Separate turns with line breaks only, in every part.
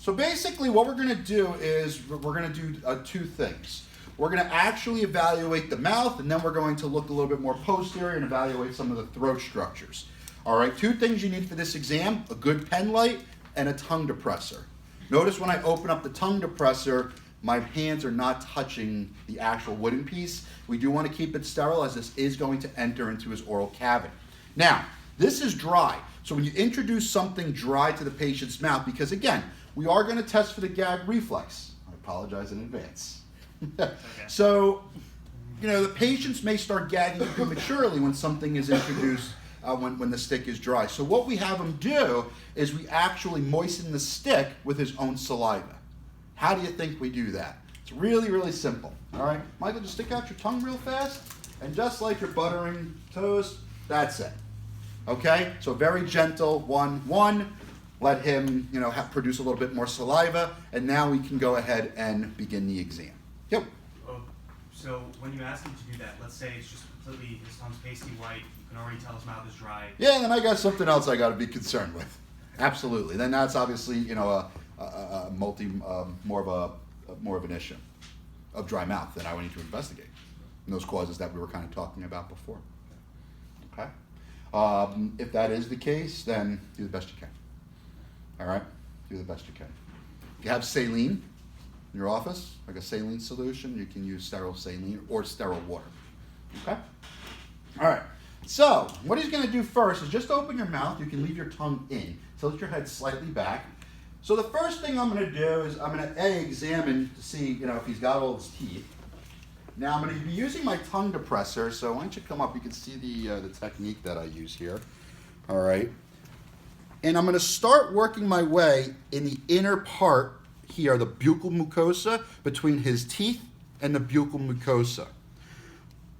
So basically what we're going to do is we're going to do two things. We're going to actually evaluate the mouth, and then we're going to look a little bit more posterior and evaluate some of the throat structures. All right, two things you need for this exam: a good pen light and a tongue depressor. Notice when I open up the tongue depressor, my hands are not touching the actual wooden piece. We do want to keep it sterile, as this is going to enter into his oral cavity. Now, this is dry. So when you introduce something dry to the patient's mouth, because again, we are going to test for the gag reflex. I apologize in advance.
Okay.
So, the patients may start gagging prematurely when something is introduced, when the stick is dry. So what we have him do is we actually moisten the stick with his own saliva. How do you think we do that? It's really, really simple. All right, Michael, just stick out your tongue real fast, and just like you're buttering toast, that's it. Okay, so very gentle, one. Let him, produce a little bit more saliva, and now we can go ahead and begin the exam. Yep.
Oh, so when you ask him to do that, let's say it's just completely, his tongue's pasty white, you can already tell his mouth is dry.
Yeah, then I got something else I got to be concerned with. Absolutely. Then that's obviously, more of an issue of dry mouth that I would need to investigate. And those causes that we were kind of talking about before. Okay. If that is the case, then do the best you can. All right, do the best you can. If you have saline in your office, like a saline solution, you can use sterile saline or sterile water. Okay? All right, so what he's going to do first is just open your mouth. You can leave your tongue in. Tilt your head slightly back. So the first thing I'm going to do is I'm going to examine to see if he's got all his teeth. Now I'm going to be using my tongue depressor, so why don't you come up? You can see the technique that I use here. All right. And I'm going to start working my way in the inner part here, the buccal mucosa, between his teeth and the buccal mucosa.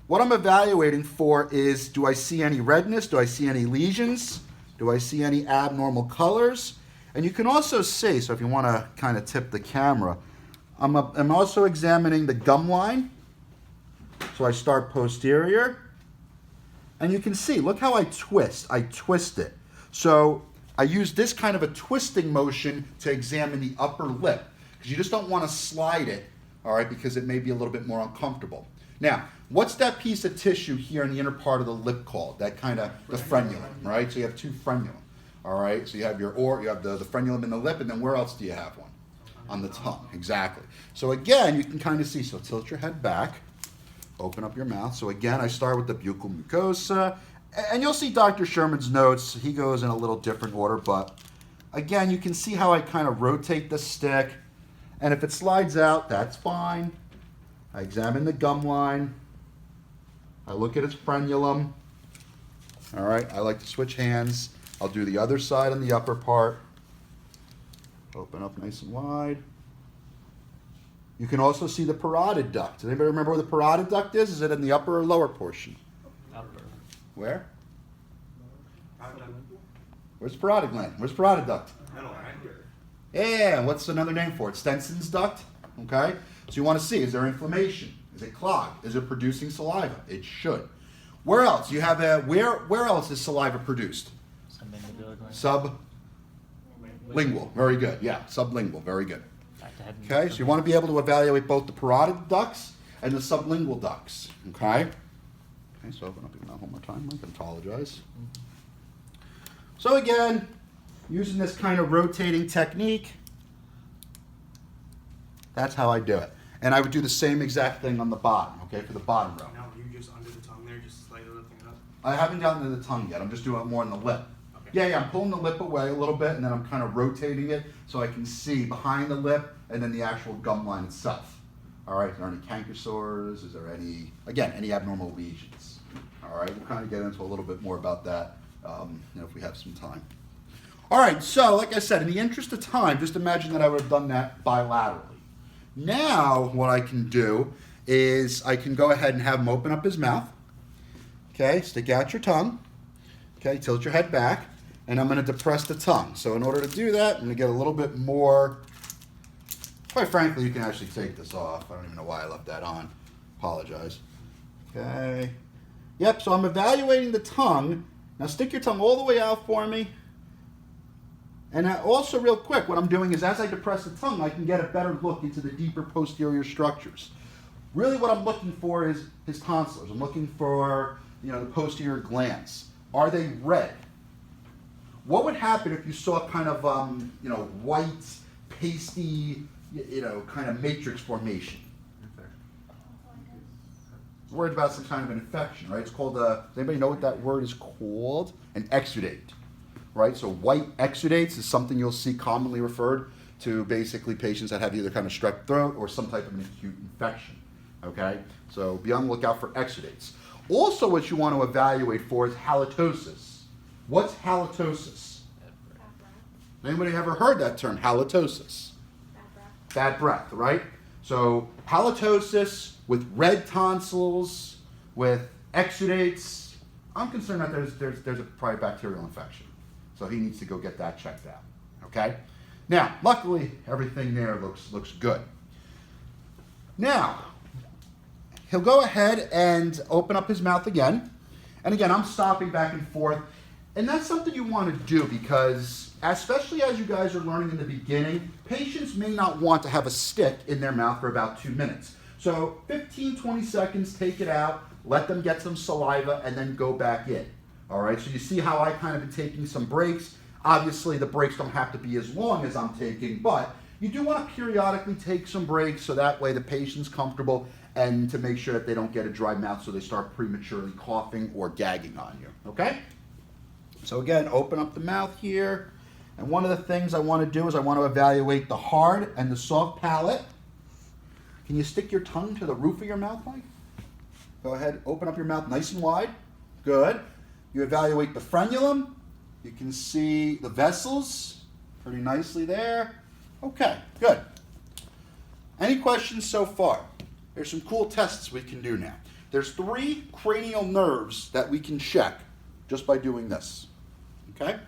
What I'm evaluating for is, do I see any redness? Do I see any lesions? Do I see any abnormal colors? And you can also see, so if you want to kind of tip the camera, I'm also examining the gum line. So I start posterior. And you can see, look how I twist. I twist it. So I use this kind of a twisting motion to examine the upper lip, because you just don't want to slide it, all right, because it may be a little bit more uncomfortable. Now, what's that piece of tissue here in the inner part of the lip called? That kind of, the frenulum, right? So you have two frenulum, all right? So you have you have the frenulum in the lip, and then where else do you have one? On the tongue, exactly. So again, you can kind of see, so tilt your head back, open up your mouth. So again, I start with the buccal mucosa. And you'll see Dr. Sherman's notes. He goes in a little different order, but again, you can see how I kind of rotate the stick. And if it slides out, that's fine. I examine the gum line. I look at its frenulum. All right, I like to switch hands. I'll do the other side on the upper part. Open up nice and wide. You can also see the parotid duct. Does anybody remember where the parotid duct is? Is it in the upper or lower portion?
Upper.
Where? Where's the parotid gland? Where's the parotid duct? Yeah, what's another name for it? Stenson's duct, okay? So you want to see, is there inflammation? Is it clogged? Is it producing saliva? It should. Where else? You have where else is saliva produced? Sublingual, very good. Yeah, sublingual, very good. Okay, so you want to be able to evaluate both the parotid ducts and the sublingual ducts, okay? Okay, so open up your mouth one more time. I can apologize. So again, using this kind of rotating technique, that's how I do it. And I would do the same exact thing on the bottom, okay, for the bottom row.
Now, you just under the tongue there, just slightly lifting it up?
I haven't gotten to the tongue yet. I'm just doing it more in the lip.
Okay.
Yeah, I'm pulling the lip away a little bit, and then I'm kind of rotating it so I can see behind the lip and then the actual gum line itself. All right, is there any canker sores? Is there any abnormal lesions? All right, we'll kind of get into a little bit more about that if we have some time. All right, so like I said, in the interest of time, just imagine that I would have done that bilaterally. Now, what I can do is I can go ahead and have him open up his mouth. Okay, stick out your tongue. Okay, tilt your head back, and I'm going to depress the tongue. So in order to do that, I'm going to get a little bit more. Quite frankly, you can actually take this off. I don't even know why I left that on. Apologize. Okay. Yep, so I'm evaluating the tongue. Now stick your tongue all the way out for me. And also real quick, what I'm doing is as I depress the tongue, I can get a better look into the deeper posterior structures. Really what I'm looking for is his tonsils. I'm looking for, the posterior glands. Are they red? What would happen if you saw kind of, white, pasty, kind of matrix formation? Worried about some kind of an infection, right? It's called, does anybody know what that word is called? An exudate, right? So white exudates is something you'll see commonly referred to basically patients that have either kind of strep throat or some type of an acute infection, okay? So be on the lookout for exudates. Also what you want to evaluate for is halitosis. What's halitosis? Anybody ever heard that term, halitosis? Bad breath, right? So halitosis with red tonsils, with exudates, I'm concerned that there's a probably bacterial infection. So he needs to go get that checked out, okay? Now, luckily, everything there looks good. Now, he'll go ahead and open up his mouth again. And again, I'm stopping back and forth. And that's something you want to do because, especially as you guys are learning in the beginning, patients may not want to have a stick in their mouth for about 2 minutes. So 15, 20 seconds, take it out, let them get some saliva, and then go back in. All right, so you see how I kind of been taking some breaks. Obviously, the breaks don't have to be as long as I'm taking, but you do want to periodically take some breaks so that way the patient's comfortable and to make sure that they don't get a dry mouth so they start prematurely coughing or gagging on you, okay? So again, open up the mouth here. And one of the things I want to do is I want to evaluate the hard and the soft palate. Can you stick your tongue to the roof of your mouth, Mike? Go ahead, open up your mouth nice and wide. Good. You evaluate the frenulum. You can see the vessels pretty nicely there. Okay, good. Any questions so far? There's some cool tests we can do now. There's 3 cranial nerves that we can check just by doing this. Okay?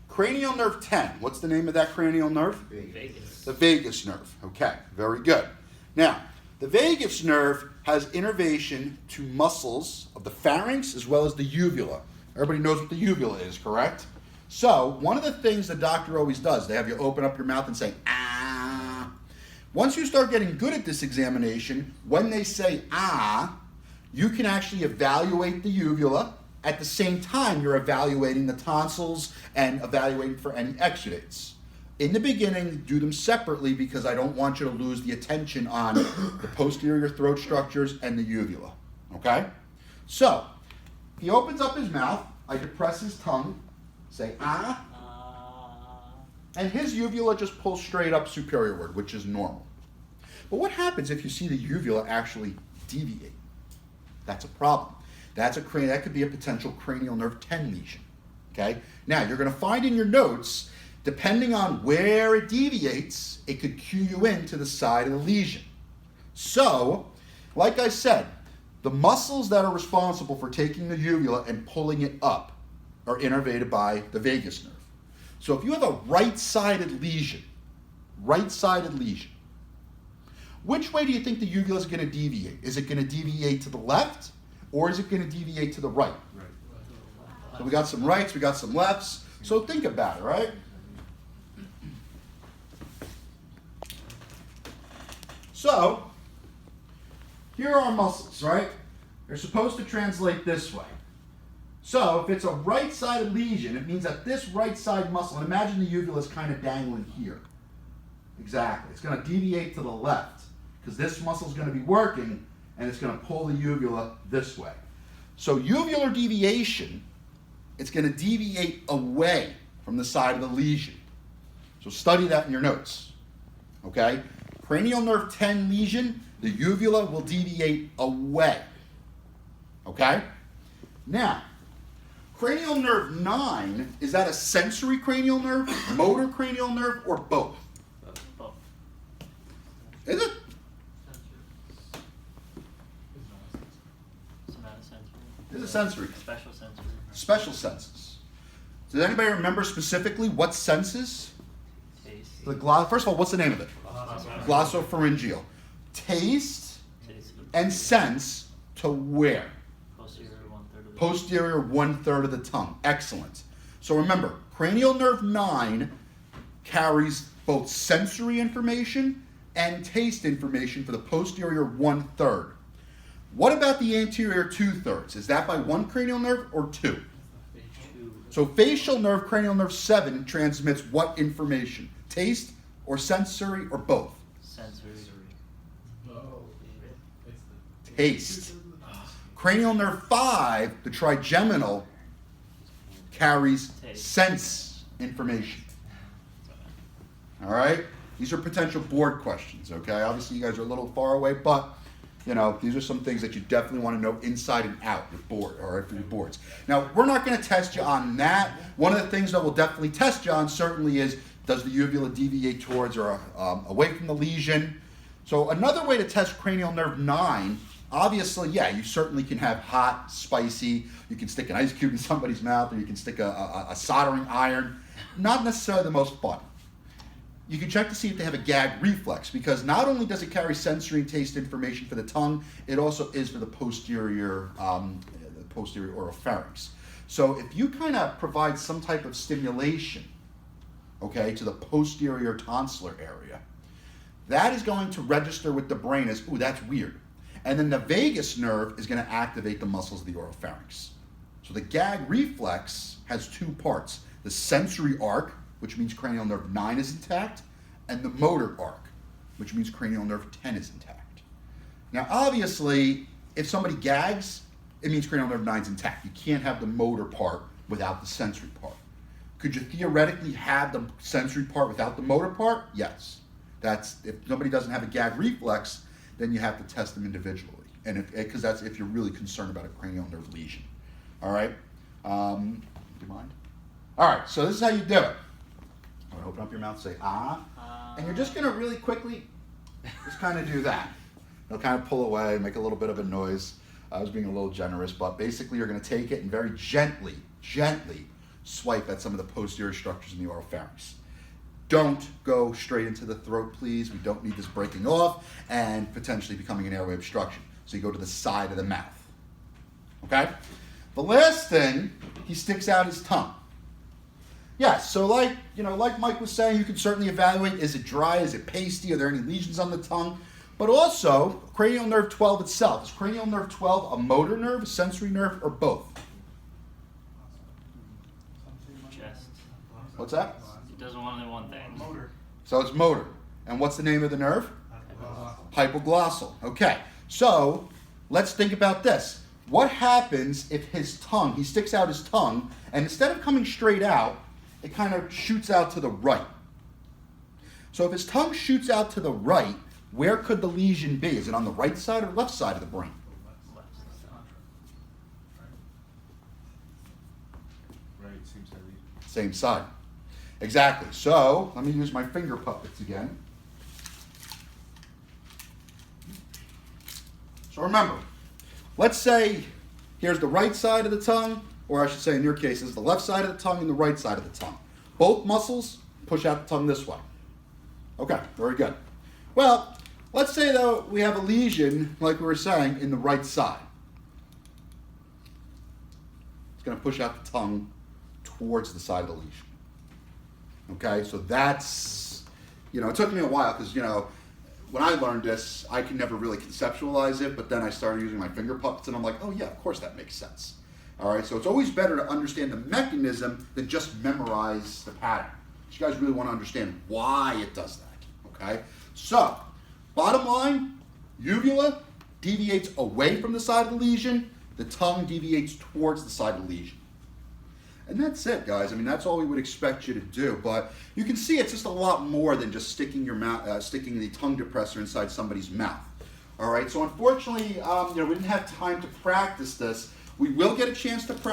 Cranial nerve 10. What's the name of that cranial nerve?
Vagus.
The vagus nerve. Okay, very good. Now, the vagus nerve has innervation to muscles of the pharynx as well as the uvula. Everybody knows what the uvula is, correct? So, one of the things the doctor always does, they have you open up your mouth and say, ah. Once you start getting good at this examination, when they say ah, you can actually evaluate the uvula. At the same time, you're evaluating the tonsils and evaluating for any exudates. In the beginning, do them separately because I don't want you to lose the attention on the posterior throat structures and the uvula, okay? So, he opens up his mouth, I depress his tongue, say ah, and his uvula just pulls straight up superiorward, which is normal. But what happens if you see the uvula actually deviate? That's a problem. That could be a potential cranial nerve 10 lesion, okay? Now, you're going to find in your notes, depending on where it deviates, it could cue you into the side of the lesion. So, like I said, the muscles that are responsible for taking the uvula and pulling it up are innervated by the vagus nerve. So if you have a right-sided lesion, which way do you think the uvula is going to deviate? Is it going to deviate to the left? Or is it going to deviate to the right? So we got some rights, we got some lefts. So think about it, right? So, here are our muscles, right? They're supposed to translate this way. So, if it's a right-sided lesion, it means that this right side muscle, and imagine the uvula is kind of dangling here. Exactly. It's going to deviate to the left because this muscle is going to be working and it's going to pull the uvula this way. So uvular deviation, it's going to deviate away from the side of the lesion. So study that in your notes, okay? Cranial nerve 10 lesion, the uvula will deviate away, okay? Now, cranial nerve 9, is that a sensory cranial nerve, motor cranial nerve, or both?
Both.
Is it? It's a sensory.
Special sensory.
Special senses. Does anybody remember specifically what senses?
Taste.
First of all, what's the name of it? Glossopharyngeal. Taste and sense to where?
Posterior 1/3 of the
Posterior 1/3 of the tongue. Excellent. So remember, cranial nerve 9 carries both sensory information and taste information for the posterior 1/3. What about the anterior 2/3? Is that by one cranial nerve or two?
Two.
So facial nerve, cranial nerve 7 transmits what information? Taste or sensory or both?
Sensory.
Taste. Cranial nerve 5, the trigeminal, carries
Taste.
sense information. All right? These are potential board questions, okay? Obviously, you guys are a little far away, but, you know, these are some things that you definitely want to know inside and out your board, or for your boards. Now, we're not going to test you on that. One of the things that we'll definitely test you on certainly is, does the uvula deviate towards or away from the lesion? So another way to test cranial nerve 9, obviously, yeah, you certainly can have hot, spicy. You can stick an ice cube in somebody's mouth, or you can stick a soldering iron. Not necessarily the most fun. You can check to see if they have a gag reflex, because not only does it carry sensory and taste information for the tongue, it also is for the posterior oropharynx. So if you kind of provide some type of stimulation, okay, to the posterior tonsillar area, that is going to register with the brain as, ooh, that's weird. And then the vagus nerve is going to activate the muscles of the oropharynx. So the gag reflex has two parts: the sensory arc, which means cranial nerve 9 is intact, and the motor arc, which means cranial nerve 10 is intact. Now, obviously, if somebody gags, it means cranial nerve 9 is intact. You can't have the motor part without the sensory part. Could you theoretically have the sensory part without the motor part? Yes. That's if somebody doesn't have a gag reflex, then you have to test them individually, and because that's if you're really concerned about a cranial nerve lesion. All right. Do you mind? All right. So this is how you do it. I'm gonna open up your mouth, say ah, and you're just gonna really quickly just kind of do that. You'll kind of pull away, make a little bit of a noise. I was being a little generous, but basically you're gonna take it and very gently swipe at some of the posterior structures in the oropharynx. Don't go straight into the throat, please. We don't need this breaking off and potentially becoming an airway obstruction. So you go to the side of the mouth. Okay? The last thing, he sticks out his tongue. Yes, so like Mike was saying, you can certainly evaluate, is it dry, is it pasty, are there any lesions on the tongue? But also, cranial nerve 12 itself. Is cranial nerve 12 a motor nerve, a sensory nerve, or both?
Chest.
What's that?
It does only one thing.
Motor.
So it's motor. And what's the name of the nerve? Hypoglossal. Okay, so let's think about this. What happens if his tongue, he sticks out his tongue, and instead of coming straight out, it kind of shoots out to the right. So if his tongue shoots out to the right, where could the lesion be? Is it on the right side or left side of the brain?
Left side.
Right, seems heavy.
Same side. Exactly. So let me use my finger puppets again. So remember, let's say here's the right side of the tongue, or I should say in your case, this is the left side of the tongue and the right side of the tongue. Both muscles push out the tongue this way. Okay, very good. Well, let's say though we have a lesion, like we were saying, in the right side. It's going to push out the tongue towards the side of the lesion. Okay, so that's, it took me a while because, when I learned this, I could never really conceptualize it, but then I started using my finger puppets and I'm like, oh yeah, of course that makes sense. All right, so it's always better to understand the mechanism than just memorize the pattern. You guys really want to understand why it does that, okay? So, bottom line, uvula deviates away from the side of the lesion, the tongue deviates towards the side of the lesion. And that's it, guys. I mean, that's all we would expect you to do. But you can see it's just a lot more than just sticking sticking the tongue depressor inside somebody's mouth. All right. So unfortunately, we didn't have time to practice this. We will get a chance to practice.